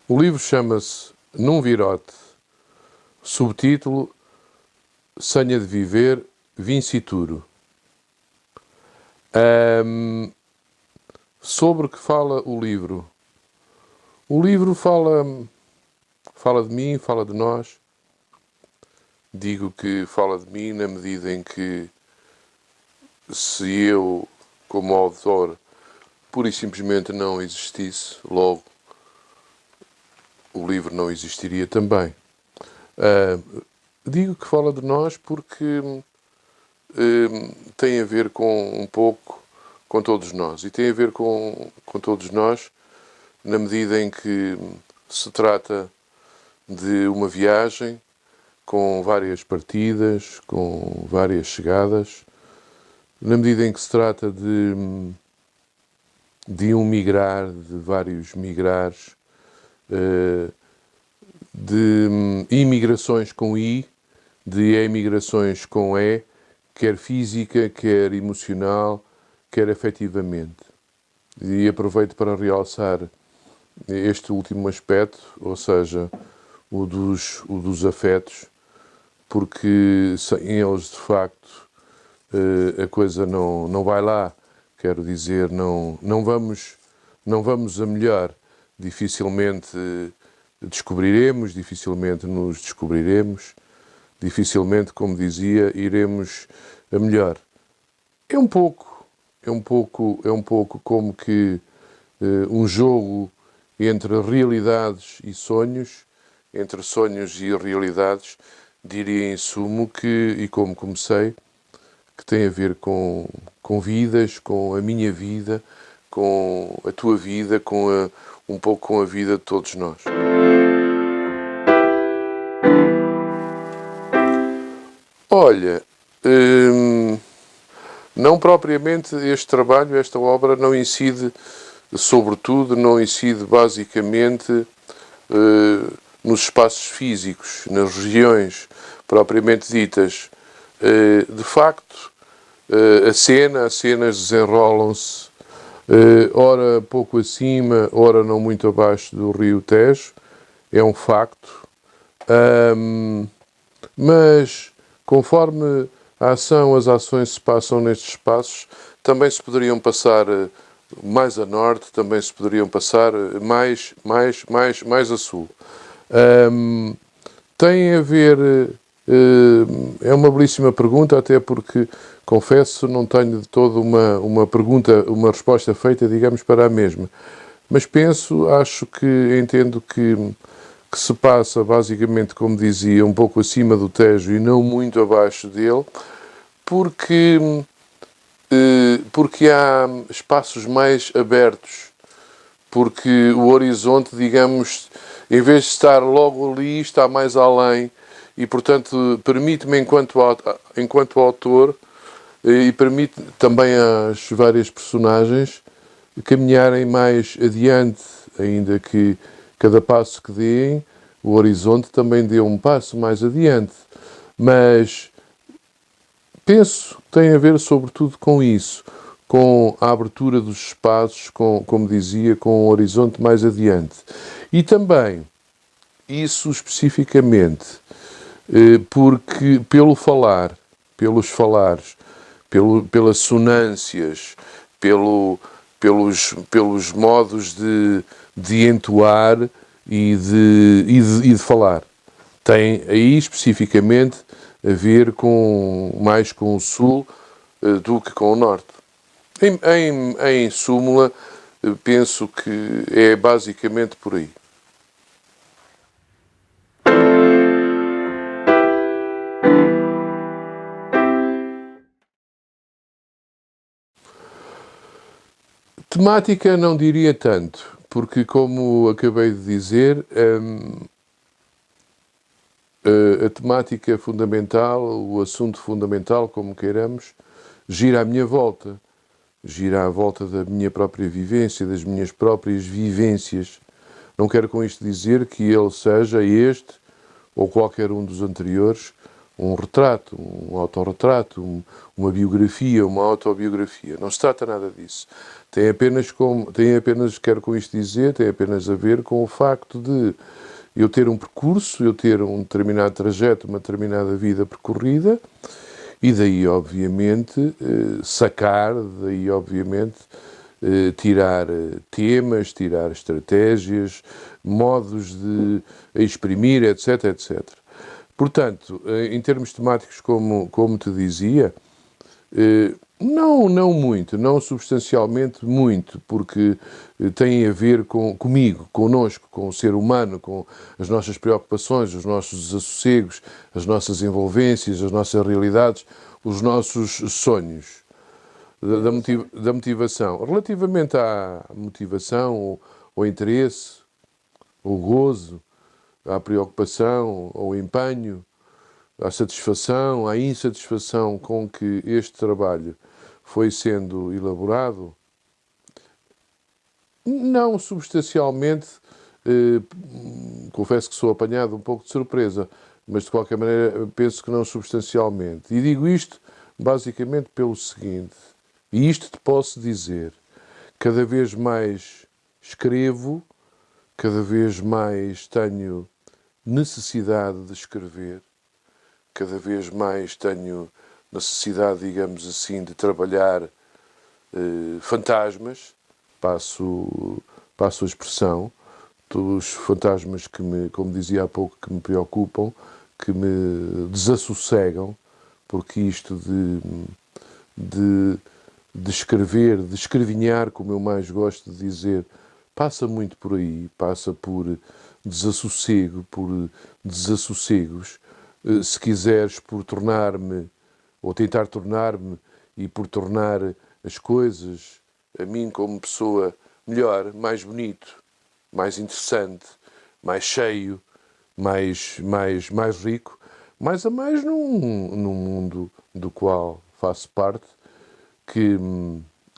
O livro chama-se Num Virote, subtítulo Senha de Viver, Vincituro. Sobre o que fala o livro? O livro fala de mim, fala de nós. Digo que fala de mim na medida em que, se eu, como autor, pura e simplesmente não existisse, logo o livro não existiria também. Digo que fala de nós porque tem a ver com um pouco com todos nós. E tem a ver com todos nós na medida em que se trata de uma viagem com várias partidas, com várias chegadas, na medida em que se trata de um migrar, de vários migrares, de imigrações com I, de emigrações com E, quer física, quer emocional, quer efetivamente. E aproveito para realçar este último aspecto, ou seja, o dos afetos, porque sem eles, de facto, a coisa não vai lá. Quero dizer, não vamos a melhor. Dificilmente descobriremos, dificilmente nos descobriremos, dificilmente, como dizia, iremos a melhor. É um pouco como que um jogo entre realidades e sonhos, entre sonhos e realidades, diria em sumo que, e como comecei, que tem a ver com vidas, com a minha vida, com a tua vida, um pouco com a vida de todos nós. Olha, não propriamente este trabalho, esta obra não incide, sobretudo, não incide basicamente nos espaços físicos, nas regiões propriamente ditas. De facto, as cenas desenrolam-se ora pouco acima, ora não muito abaixo do rio Tejo, é um facto. Mas, conforme a ação, as ações se passam nestes espaços, também se poderiam passar mais a norte, também se poderiam passar mais a sul. Tem a ver, é uma belíssima pergunta, até porque, confesso, não tenho de todo uma resposta feita, digamos, para a mesma. Mas entendo que se passa, basicamente, como dizia, um pouco acima do Tejo e não muito abaixo dele, porque há espaços mais abertos, porque o horizonte, digamos, em vez de estar logo ali, está mais além e, portanto, permite-me, enquanto autor, e permite também às várias personagens caminharem mais adiante, ainda que cada passo que deem, o horizonte também dê um passo mais adiante. Mas penso que tem a ver sobretudo com isso, com a abertura dos espaços, como dizia, com o horizonte mais adiante. E também, isso especificamente, porque pelos falares, pelas sonâncias, pelos modos de entoar e de falar. Tem aí especificamente a ver mais com o sul do que com o norte. Em súmula, penso que é basicamente por aí. Temática não diria tanto, porque, como acabei de dizer, a temática fundamental, o assunto fundamental, como queiramos, gira à minha volta. Gira à volta da minha própria vivência, das minhas próprias vivências. Não quero com isto dizer que ele seja este, ou qualquer um dos anteriores, um retrato, um autorretrato, uma biografia, uma autobiografia. Não se trata nada disso. Quero com isto dizer, tem apenas a ver com o facto de eu ter um percurso, eu ter um determinado trajeto, uma determinada vida percorrida, e daí, obviamente, tirar temas, tirar estratégias, modos de exprimir, etc, etc. Portanto, em termos temáticos, como te dizia, não muito, não substancialmente muito, porque tem a ver comigo, connosco, com o ser humano, com as nossas preocupações, os nossos desassossegos, as nossas envolvências, as nossas realidades, os nossos sonhos. Da motivação. Relativamente à motivação, ao interesse, ao gozo, à preocupação, ao empenho, à satisfação, à insatisfação com que este trabalho foi sendo elaborado, não substancialmente, confesso que sou apanhado um pouco de surpresa, mas de qualquer maneira penso que não substancialmente. E digo isto basicamente pelo seguinte, e isto te posso dizer, cada vez mais escrevo, cada vez mais tenho necessidade de escrever, cada vez mais tenho necessidade, digamos assim, de trabalhar fantasmas, passo a expressão, dos fantasmas como dizia há pouco, que me preocupam, que me desassossegam, porque isto de escrever, de escrevinhar, como eu mais gosto de dizer, passa muito por aí, passa por desassossego, por desassossegos, se quiseres, por tornar-me, ou tentar tornar-me, e por tornar as coisas, a mim como pessoa, melhor, mais bonito, mais interessante, mais cheio, mais rico, mais a mais num mundo do qual faço parte, que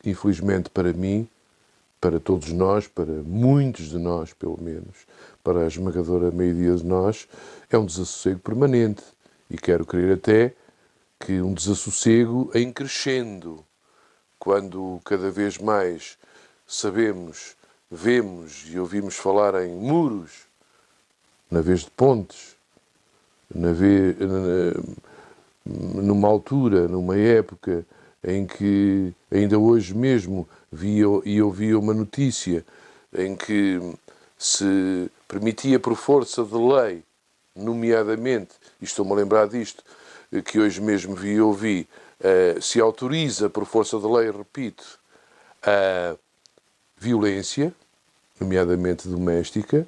infelizmente para mim, para todos nós, para muitos de nós pelo menos, para a esmagadora maioria de nós, é um desassossego permanente. E quero crer até que um desassossego em crescendo, quando cada vez mais sabemos, vemos e ouvimos falar em muros, na vez de pontes, numa altura, numa época em que ainda hoje mesmo ouvia uma notícia em que se permitia por força de lei, nomeadamente, e estou-me a lembrar disto, que hoje mesmo vi e ouvi, se autoriza por força de lei, repito, a violência, nomeadamente doméstica.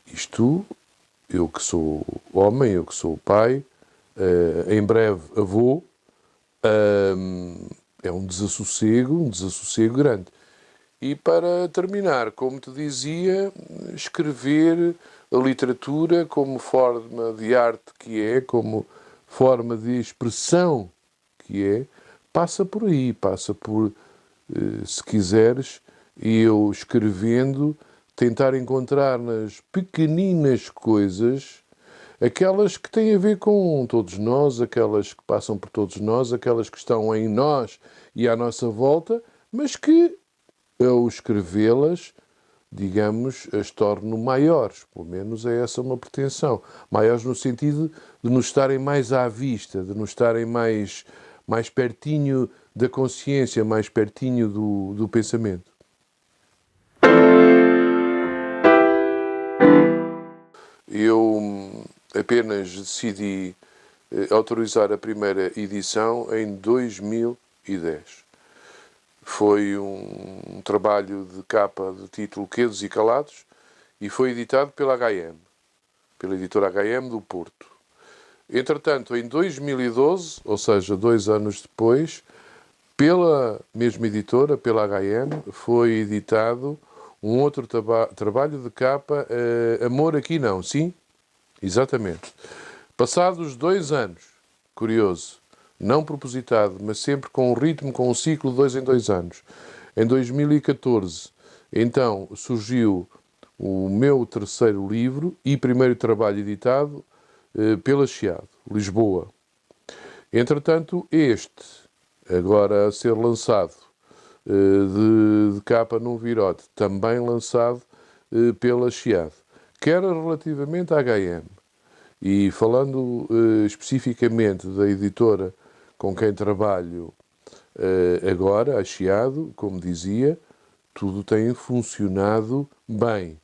Isto, eu que sou homem, eu que sou pai, em breve avô, é um desassossego grande. E para terminar, como te dizia, escrever a literatura como forma de arte que é, como forma de expressão que é, passa por aí, passa por, se quiseres, eu escrevendo, tentar encontrar nas pequeninas coisas aquelas que têm a ver com todos nós, aquelas que passam por todos nós, aquelas que estão em nós e à nossa volta, mas que, ao escrevê-las, digamos, as torno maiores. Pelo menos é essa uma pretensão. Maiores no sentido de nos estarem mais à vista, de nos estarem mais pertinho da consciência, mais pertinho do pensamento. Eu apenas decidi autorizar a primeira edição em 2010. Foi um trabalho de capa de título Quedos e Calados e foi editado pela HM, pela editora HM do Porto. Entretanto, em 2012, ou seja, 2 anos depois, pela mesma editora, pela HM, foi editado um outro trabalho de capa, Amor Aqui Não, sim? Exatamente. Passados 2 anos, curioso, não propositado, mas sempre com um ritmo, com um ciclo de 2 em 2 anos. Em 2014, então, surgiu o meu terceiro livro e primeiro trabalho editado pela Chiado, Lisboa. Entretanto, este, agora a ser lançado de capa num virote, também lançado pela Chiado, quer relativamente à HM, e falando especificamente da editora com quem trabalho agora, a Chiado, como dizia, tudo tem funcionado bem.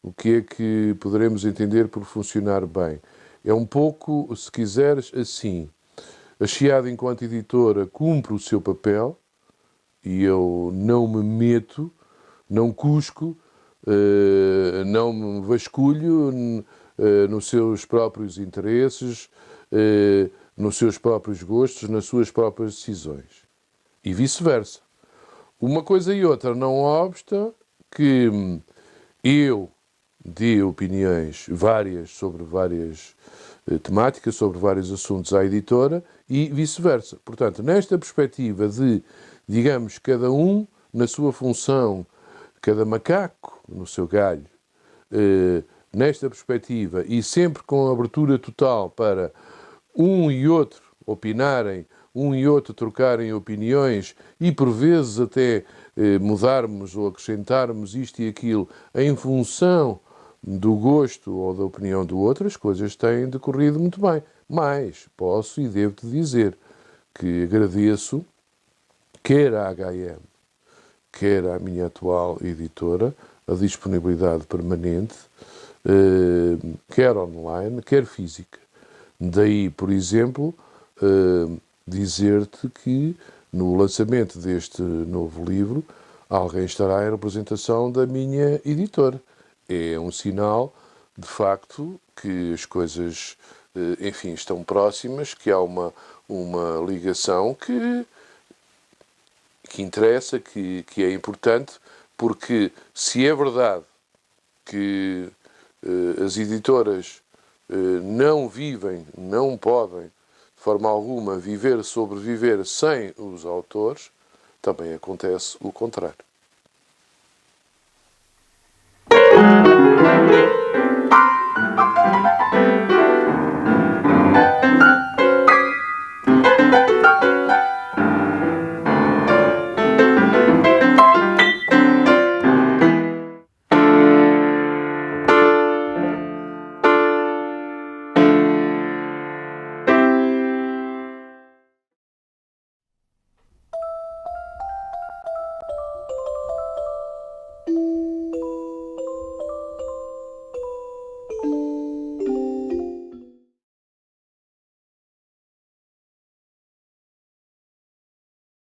O que é que poderemos entender por funcionar bem? É um pouco, se quiseres, assim. A Chiado, enquanto editora, cumpre o seu papel e eu não me meto, não cusco, não me vasculho nos seus próprios interesses, nos seus próprios gostos, nas suas próprias decisões. E vice-versa. Uma coisa e outra não obsta que eu dê opiniões várias sobre várias temáticas, sobre vários assuntos à editora e vice-versa. Portanto, nesta perspectiva de, digamos, cada um na sua função, cada macaco no seu galho, nesta perspectiva e sempre com abertura total para um e outro opinarem, um e outro trocarem opiniões e por vezes até mudarmos ou acrescentarmos isto e aquilo em função do gosto ou da opinião do outro, as coisas têm decorrido muito bem. Mas posso e devo-te dizer que agradeço quer à HM, quer à minha atual editora, a disponibilidade permanente, quer online, quer física. Daí, por exemplo, dizer-te que no lançamento deste novo livro, alguém estará em representação da minha editora. É um sinal, de facto, que as coisas, enfim, estão próximas, que há uma ligação que interessa, que é importante, porque se é verdade que as editoras não vivem, não podem, de forma alguma, sobreviver sem os autores, também acontece o contrário.